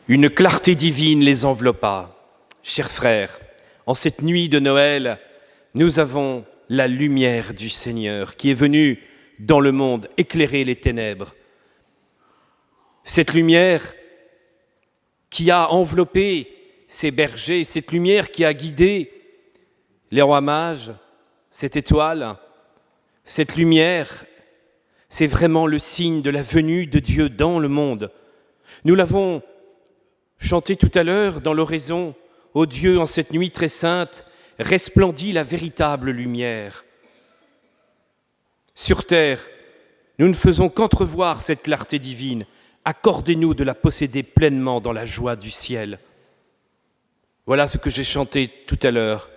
Une clarté divine les enveloppa. Chers frères, en cette nuit de Noël, nous avons la lumière du Seigneur qui est venue dans le monde éclairer les ténèbres. Cette lumière qui a enveloppé ces bergers, cette lumière qui a guidé les rois mages, cette étoile, cette lumière, c'est vraiment le signe de la venue de Dieu dans le monde. Nous l'avons chanté tout à l'heure dans l'oraison. Ô Dieu, en cette nuit très sainte, resplendit la véritable lumière. Sur terre, nous ne faisons qu'entrevoir cette clarté divine. Accordez-nous de la posséder pleinement dans la joie du ciel. Voilà ce que j'ai chanté tout à l'heure.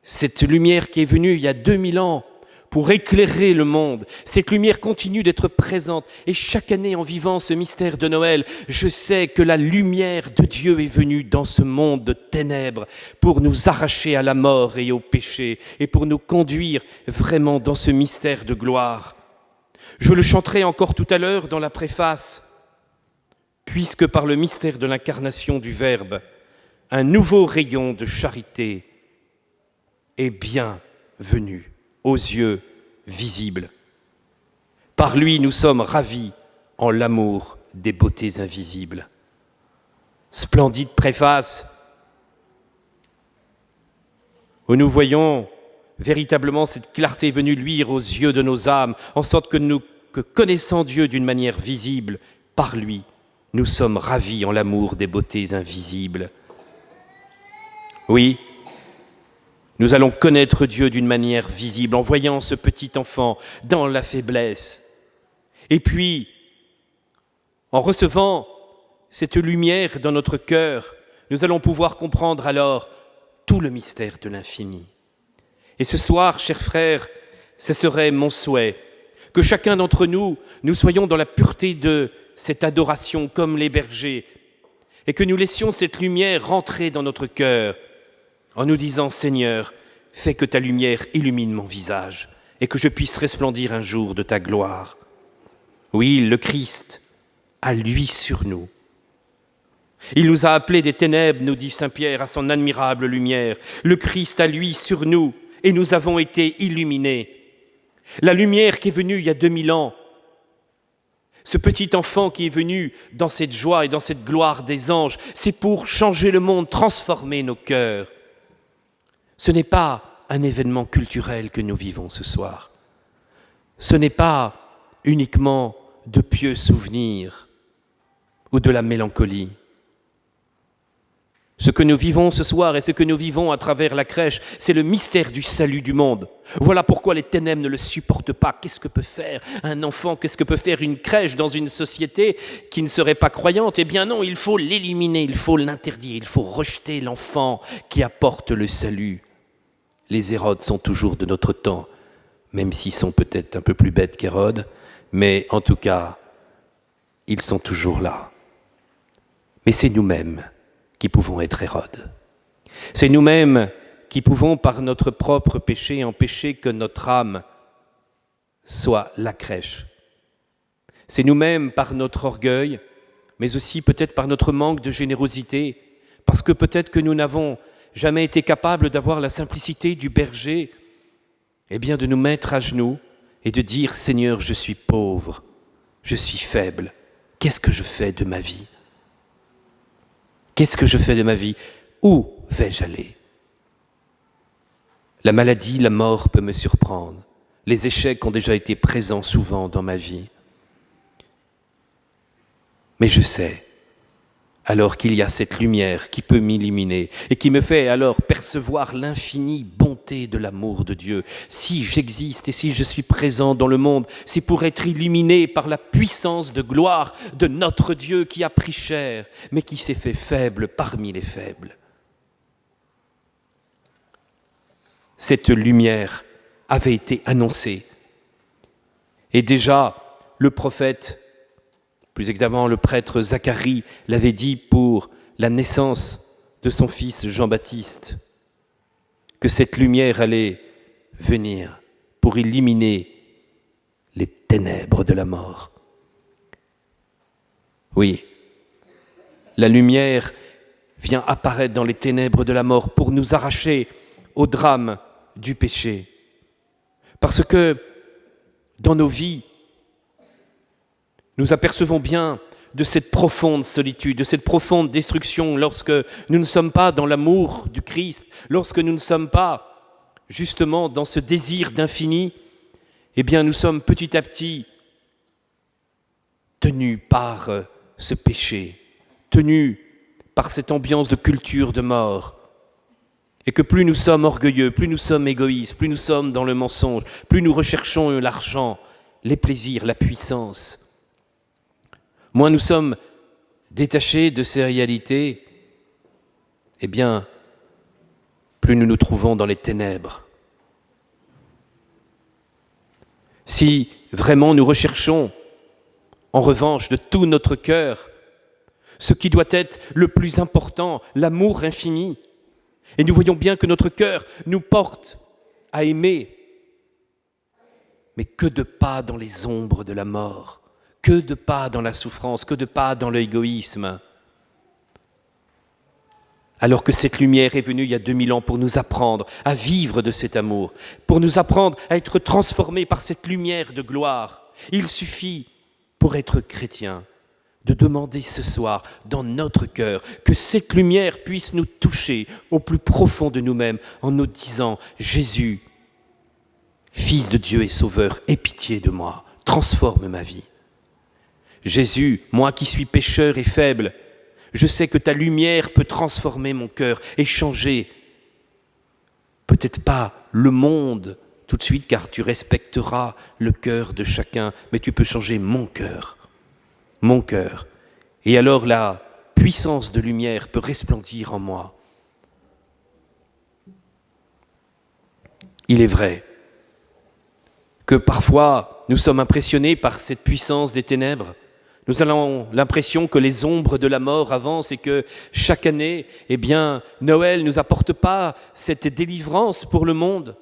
Cette lumière qui est venue il y a 2000 ans pour éclairer le monde, cette lumière continue d'être présente. Et chaque année, en vivant ce mystère de Noël, je sais que la lumière de Dieu est venue dans ce monde de ténèbres pour nous arracher à la mort et au péché et pour nous conduire vraiment dans ce mystère de gloire. Je le chanterai encore tout à l'heure dans la préface, puisque par le mystère de l'incarnation du Verbe, un nouveau rayon de charité est bien venu aux yeux visibles. Par lui, nous sommes ravis en l'amour des beautés invisibles. Splendide préface où nous voyons véritablement cette clarté venue luire aux yeux de nos âmes, en sorte que connaissant Dieu d'une manière visible, par lui, nous sommes ravis en l'amour des beautés invisibles. Oui, nous allons connaître Dieu d'une manière visible en voyant ce petit enfant dans la faiblesse. Et puis, en recevant cette lumière dans notre cœur, nous allons pouvoir comprendre alors tout le mystère de l'infini. Et ce soir, chers frères, ce serait mon souhait que chacun d'entre nous, nous soyons dans la pureté de cette adoration comme les bergers et que nous laissions cette lumière rentrer dans notre cœur en nous disant « Seigneur, fais que ta lumière illumine mon visage et que je puisse resplendir un jour de ta gloire. » Oui, le Christ a lui sur nous. Il nous a appelés des ténèbres, nous dit Saint Pierre, à son admirable lumière. Le Christ a lui sur nous et nous avons été illuminés. La lumière qui est venue il y a 2000 ans, ce petit enfant qui est venu dans cette joie et dans cette gloire des anges, c'est pour changer le monde, transformer nos cœurs. Ce n'est pas un événement culturel que nous vivons ce soir. Ce n'est pas uniquement de pieux souvenirs ou de la mélancolie. Ce que nous vivons ce soir et ce que nous vivons à travers la crèche, c'est le mystère du salut du monde. Voilà pourquoi les ténèbres ne le supportent pas. Qu'est-ce que peut faire un enfant? Qu'est-ce que peut faire une crèche dans une société qui ne serait pas croyante? Eh bien non, il faut l'éliminer, il faut l'interdire, il faut rejeter l'enfant qui apporte le salut. Les Hérodes sont toujours de notre temps, même s'ils sont peut-être un peu plus bêtes qu'Hérode, mais en tout cas, ils sont toujours là. Mais c'est nous-mêmes qui pouvons être Hérode. C'est nous-mêmes qui pouvons, par notre propre péché, empêcher que notre âme soit la crèche. C'est nous-mêmes, par notre orgueil, mais aussi peut-être par notre manque de générosité, parce que peut-être que nous n'avons jamais été capables d'avoir la simplicité du berger, eh bien de nous mettre à genoux et de dire « Seigneur, je suis pauvre, je suis faible, qu'est-ce que je fais de ma vie ? Qu'est-ce que je fais de ma vie ? Où vais-je aller ? La maladie, la mort peut me surprendre. Les échecs ont déjà été présents souvent dans ma vie. Mais je sais, alors qu'il y a cette lumière qui peut m'illuminer et qui me fait alors percevoir l'infinie bonté de l'amour de Dieu. Si j'existe et si je suis présent dans le monde, c'est pour être illuminé par la puissance de gloire de notre Dieu qui a pris chair, mais qui s'est fait faible parmi les faibles. Cette lumière avait été annoncée. Et déjà, le prophète, plus exactement le prêtre Zacharie, l'avait dit pour la naissance de son fils Jean-Baptiste, que cette lumière allait venir pour illuminer les ténèbres de la mort. Oui, La lumière vient apparaître dans les ténèbres de la mort pour nous arracher au drame du péché. Parce que dans nos vies, nous apercevons bien de cette profonde solitude, de cette profonde destruction lorsque nous ne sommes pas dans l'amour du Christ, lorsque nous ne sommes pas justement dans ce désir d'infini, eh bien nous sommes petit à petit tenus par ce péché, tenus par cette ambiance de culture de mort. Et que plus nous sommes orgueilleux, plus nous sommes égoïstes, plus nous sommes dans le mensonge, plus nous recherchons l'argent, les plaisirs, la puissance, moins nous sommes détachés de ces réalités, eh bien, plus nous nous trouvons dans les ténèbres. Si vraiment nous recherchons, en revanche, de tout notre cœur, ce qui doit être le plus important, l'amour infini, et nous voyons bien que notre cœur nous porte à aimer, mais que de pas dans les ombres de la mort, que de pas dans la souffrance, que de pas dans l'égoïsme. Alors que cette lumière est venue il y a 2000 ans pour nous apprendre à vivre de cet amour, pour nous apprendre à être transformés par cette lumière de gloire. Il suffit, pour être chrétien, de demander ce soir, dans notre cœur, que cette lumière puisse nous toucher au plus profond de nous-mêmes en nous disant « Jésus, Fils de Dieu et Sauveur, aie pitié de moi, transforme ma vie. Jésus, moi qui suis pécheur et faible, je sais que ta lumière peut transformer mon cœur et changer, peut-être pas le monde tout de suite, car tu respecteras le cœur de chacun, mais tu peux changer mon cœur. Mon cœur. Et alors la puissance de lumière peut resplendir en moi. Il est vrai que parfois nous sommes impressionnés par cette puissance des ténèbres. Nous avons l'impression que les ombres de la mort avancent et que chaque année, eh bien, Noël ne nous apporte pas cette délivrance pour le monde.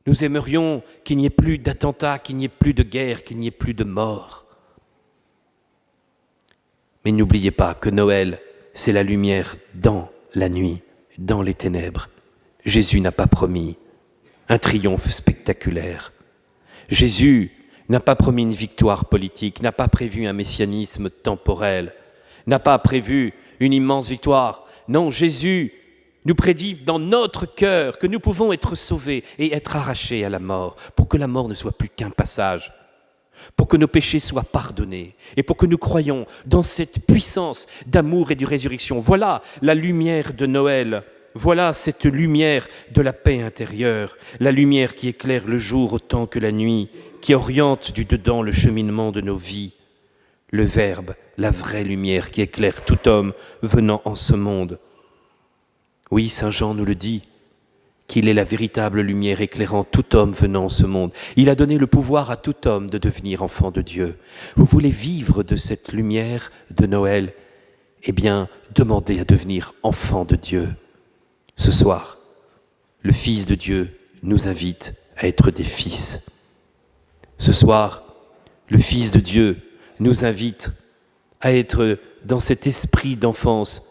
Nous aimerions qu'il n'y ait plus d'attentats, qu'il n'y ait plus de guerre, qu'il n'y ait plus de mort. Mais n'oubliez pas que Noël, c'est la lumière dans la nuit, dans les ténèbres. Jésus n'a pas promis un triomphe spectaculaire. Jésus n'a pas promis une victoire politique, n'a pas prévu un messianisme temporel, n'a pas prévu une immense victoire. Non, Jésus nous prédit dans notre cœur que nous pouvons être sauvés et être arrachés à la mort, pour que la mort ne soit plus qu'un passage, pour que nos péchés soient pardonnés et pour que nous croyions dans cette puissance d'amour et de résurrection. Voilà la lumière de Noël. Voilà cette lumière de la paix intérieure, la lumière qui éclaire le jour autant que la nuit, qui oriente du dedans le cheminement de nos vies. Le Verbe, la vraie lumière qui éclaire tout homme venant en ce monde. Oui, Saint Jean nous le dit, qu'il est la véritable lumière éclairant tout homme venant en ce monde. Il a donné le pouvoir à tout homme de devenir enfant de Dieu. Vous voulez vivre de cette lumière de Noël? Eh bien, demandez à devenir enfant de Dieu. Ce soir, le Fils de Dieu nous invite à être des fils. Ce soir, le Fils de Dieu nous invite à être dans cet esprit d'enfance,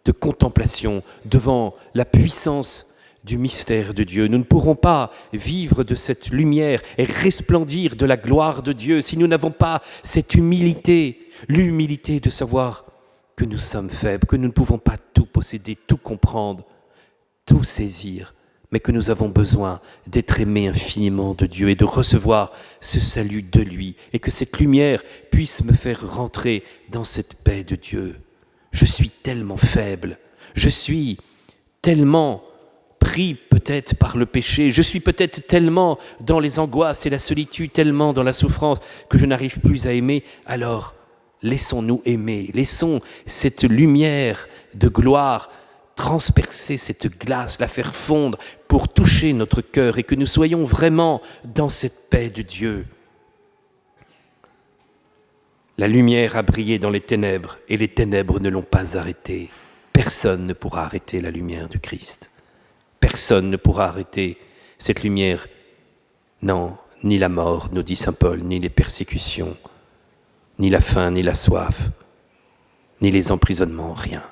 de contemplation devant la puissance du mystère de Dieu. Nous ne pourrons pas vivre de cette lumière et resplendir de la gloire de Dieu si nous n'avons pas cette humilité, l'humilité de savoir que nous sommes faibles, que nous ne pouvons pas tout posséder, tout comprendre, tout saisir, mais que nous avons besoin d'être aimés infiniment de Dieu et de recevoir ce salut de lui, et que cette lumière puisse me faire rentrer dans cette paix de Dieu. Je suis tellement faible, je suis tellement pris peut-être par le péché, je suis peut-être tellement dans les angoisses et la solitude, tellement dans la souffrance que je n'arrive plus à aimer. Alors, laissons-nous aimer, laissons cette lumière de gloire transpercer cette glace, la faire fondre pour toucher notre cœur et que nous soyons vraiment dans cette paix de Dieu. La lumière a brillé dans les ténèbres et les ténèbres ne l'ont pas arrêtée. Personne ne pourra arrêter la lumière du Christ. Personne ne pourra arrêter cette lumière. Non, ni la mort, nous dit saint Paul, ni les persécutions, ni la faim, ni la soif, ni les emprisonnements, rien.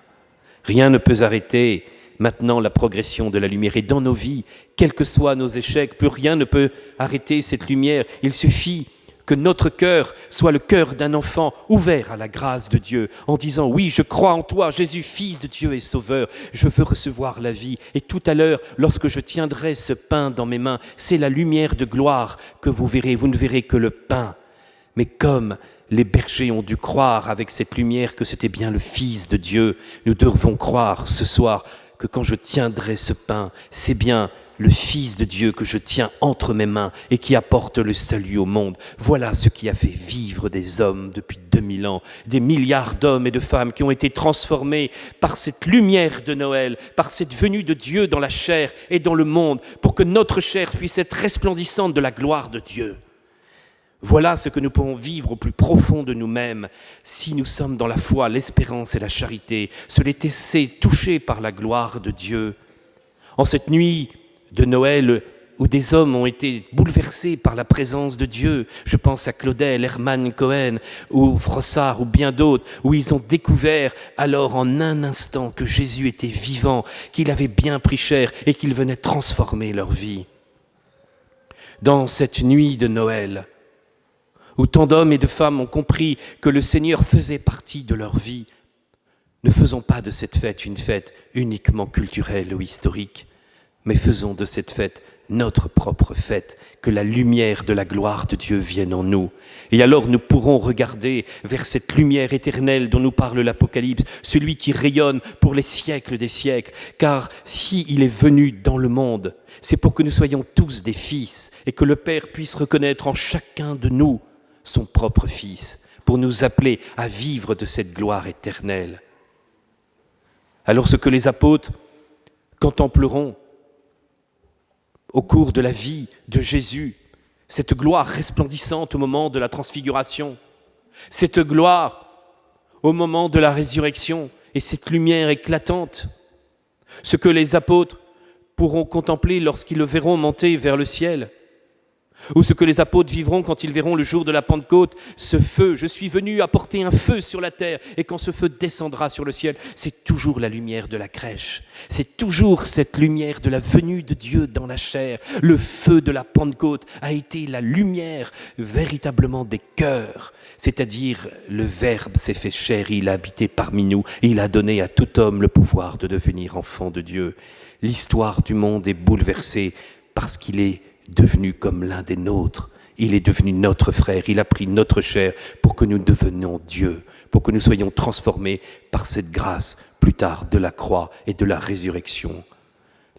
Rien ne peut arrêter maintenant la progression de la lumière. Et dans nos vies, quels que soient nos échecs, plus rien ne peut arrêter cette lumière. Il suffit que notre cœur soit le cœur d'un enfant ouvert à la grâce de Dieu, en disant « Oui, je crois en toi, Jésus, Fils de Dieu et Sauveur, je veux recevoir la vie. » Et tout à l'heure, lorsque je tiendrai ce pain dans mes mains, c'est la lumière de gloire que vous verrez. Vous ne verrez que le pain. Mais comme les bergers ont dû croire avec cette lumière que c'était bien le Fils de Dieu, nous devons croire ce soir que quand je tiendrai ce pain, c'est bien le Fils de Dieu que je tiens entre mes mains et qui apporte le salut au monde. Voilà ce qui a fait vivre des hommes depuis 2000 ans, des milliards d'hommes et de femmes qui ont été transformés par cette lumière de Noël, par cette venue de Dieu dans la chair et dans le monde, pour que notre chair puisse être resplendissante de la gloire de Dieu. Voilà ce que nous pouvons vivre au plus profond de nous-mêmes si nous sommes dans la foi, l'espérance et la charité, se laisser toucher par la gloire de Dieu. En cette nuit de Noël où des hommes ont été bouleversés par la présence de Dieu, je pense à Claudel, Herman Cohen ou Frossard ou bien d'autres, où ils ont découvert alors en un instant que Jésus était vivant, qu'il avait bien pris chair et qu'il venait transformer leur vie. Dans cette nuit de Noël, où tant d'hommes et de femmes ont compris que le Seigneur faisait partie de leur vie, ne faisons pas de cette fête une fête uniquement culturelle ou historique, mais faisons de cette fête notre propre fête, que la lumière de la gloire de Dieu vienne en nous. Et alors nous pourrons regarder vers cette lumière éternelle dont nous parle l'Apocalypse, celui qui rayonne pour les siècles des siècles, car s'il est venu dans le monde, c'est pour que nous soyons tous des fils et que le Père puisse reconnaître en chacun de nous son propre Fils, pour nous appeler à vivre de cette gloire éternelle. Alors ce que les apôtres contempleront au cours de la vie de Jésus, cette gloire resplendissante au moment de la transfiguration, cette gloire au moment de la résurrection et cette lumière éclatante, ce que les apôtres pourront contempler lorsqu'ils le verront monter vers le ciel, ou ce que les apôtres vivront quand ils verront le jour de la Pentecôte, ce feu, je suis venu apporter un feu sur la terre, et quand ce feu descendra sur le ciel, c'est toujours la lumière de la crèche, c'est toujours cette lumière de la venue de Dieu dans la chair. Le feu de la Pentecôte a été la lumière véritablement des cœurs, c'est-à-dire le Verbe s'est fait chair, il a habité parmi nous, et il a donné à tout homme le pouvoir de devenir enfant de Dieu. L'histoire du monde est bouleversée parce qu'il est devenu comme l'un des nôtres. Il est devenu notre frère, il a pris notre chair pour que nous devenions Dieu, pour que nous soyons transformés par cette grâce, plus tard de la croix et de la résurrection.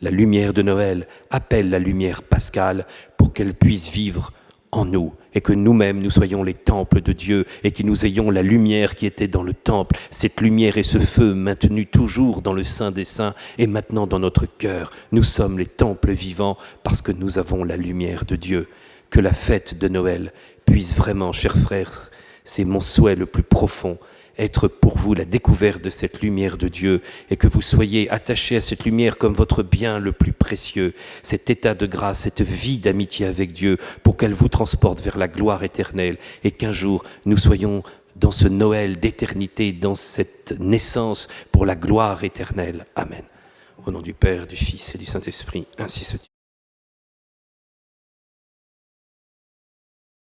La lumière de Noël appelle la lumière pascale pour qu'elle puisse vivre en nous et que nous-mêmes nous soyons les temples de Dieu et que nous ayons la lumière qui était dans le temple, cette lumière et ce feu maintenu toujours dans le Saint des Saints et maintenant dans notre cœur. Nous sommes les temples vivants parce que nous avons la lumière de Dieu. Que la fête de Noël puisse vraiment, chers frères, c'est mon souhait le plus profond, être pour vous la découverte de cette lumière de Dieu et que vous soyez attachés à cette lumière comme votre bien le plus précieux, cet état de grâce, cette vie d'amitié avec Dieu pour qu'elle vous transporte vers la gloire éternelle et qu'un jour nous soyons dans ce Noël d'éternité, dans cette naissance pour la gloire éternelle. Amen. Au nom du Père, du Fils et du Saint-Esprit, ainsi soit-il.